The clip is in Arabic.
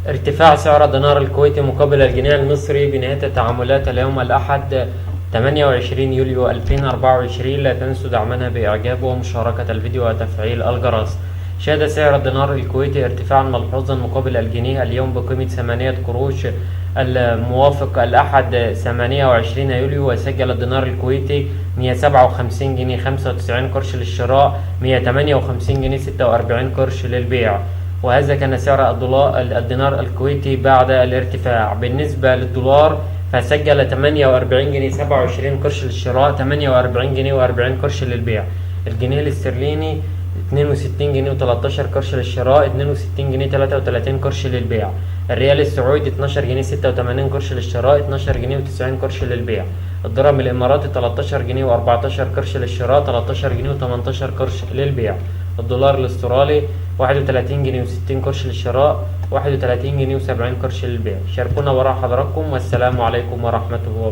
ارتفاع سعر الدينار الكويتي مقابل الجنيه المصري بنهاية التعاملات اليوم الأحد 28 يوليو 2024. لا تنسوا دعمنا بإعجاب ومشاركة الفيديو وتفعيل الجرس. شهد سعر الدينار الكويتي ارتفاعا ملحوظا مقابل الجنيه اليوم بقيمة 8 قروش الموافق الأحد 28 يوليو، وسجل الدينار الكويتي 157 جنيه 95 قرش للشراء، 158 جنيه 46 قرش للبيع. وهذا كان سعر الدينار الكويتي بعد الارتفاع. بالنسبة للدولار فسجل 48 جنيه 27 قرش للشراء، 48 جنيه و40 قرش للبيع. الجنيه الاسترليني 62 جنيه و13 قرش للشراء، 62 جنيه 33 قرش للبيع. الريال السعودي 12 جنيه 86 قرش للشراء، 12 جنيه و90 قرش للبيع. الدرهم الإماراتي 13 جنيه و14 قرش للشراء، 13 جنيه و18 قرش للبيع. الدولار الاسترالي 31 جنيه و60 قرش للشراء، 31 جنيه و70 قرش للبيع. شاركونا وراء حضراتكم، والسلام عليكم ورحمة الله وبركاته.